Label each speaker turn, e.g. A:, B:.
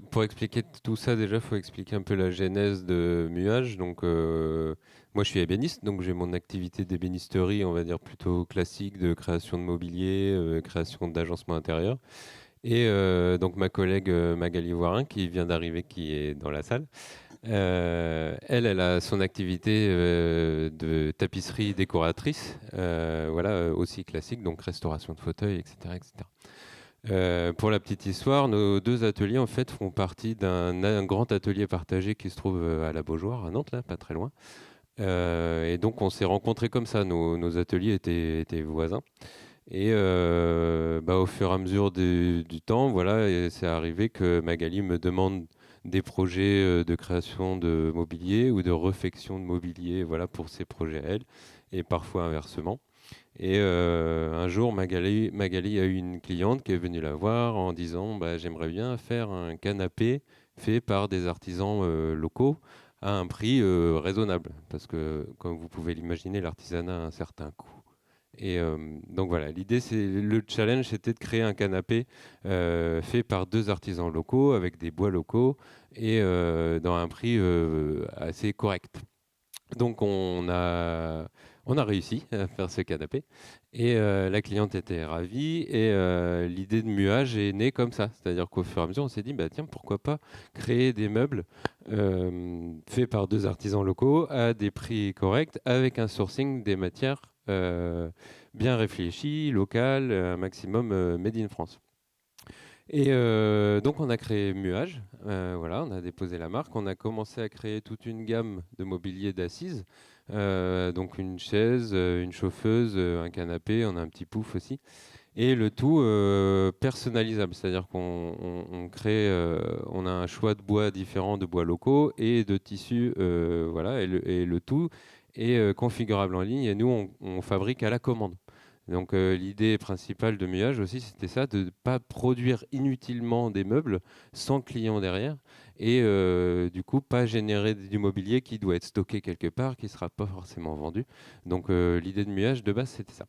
A: pour expliquer tout ça, déjà, il faut expliquer un peu la genèse de Muage. Donc, moi, je suis ébéniste, donc j'ai mon activité d'ébénisterie, on va dire plutôt classique, de création de mobilier, création d'agencement intérieur. Et donc, ma collègue Magali Voirin, qui vient d'arriver, qui est dans la salle, elle a son activité de tapisserie décoratrice, voilà, aussi classique, donc restauration de fauteuils, etc., etc. Pour la petite histoire, nos deux ateliers en fait font partie d'un grand atelier partagé qui se trouve à la Beaujoire, à Nantes, là, pas très loin. Et donc on s'est rencontrés comme ça. Nos ateliers étaient voisins. Et au fur et à mesure du temps, voilà, et c'est arrivé que Magali me demande des projets de création de mobilier ou de réfection de mobilier, voilà, pour ses projets à elle, et parfois inversement. Et un jour, Magali a eu une cliente qui est venue la voir en disant bah, j'aimerais bien faire un canapé fait par des artisans locaux à un prix raisonnable. Parce que, comme vous pouvez l'imaginer, l'artisanat a un certain coût. Et donc voilà, l'idée, le challenge, c'était de créer un canapé fait par deux artisans locaux avec des bois locaux et dans un prix assez correct. Donc on a réussi à faire ce canapé et la cliente était ravie et l'idée de muage est née comme ça. C'est-à-dire qu'au fur et à mesure on s'est dit bah tiens pourquoi pas créer des meubles faits par deux artisans locaux à des prix corrects avec un sourcing des matières bien réfléchi, local, un maximum made in France. Et donc on a créé Muage, voilà, on a déposé la marque, on a commencé à créer toute une gamme de mobilier d'assises, donc une chaise, une chauffeuse, un canapé, on a un petit pouf aussi, et le tout personnalisable, c'est-à-dire qu'on crée, on a un choix de bois différent, de bois locaux et de tissus, voilà, et le tout est configurable en ligne et nous on fabrique à la commande. Donc l'idée principale de Muage aussi, c'était ça, de ne pas produire inutilement des meubles sans client derrière et du coup pas générer du mobilier qui doit être stocké quelque part, qui ne sera pas forcément vendu. Donc l'idée de Muage de base, c'était ça.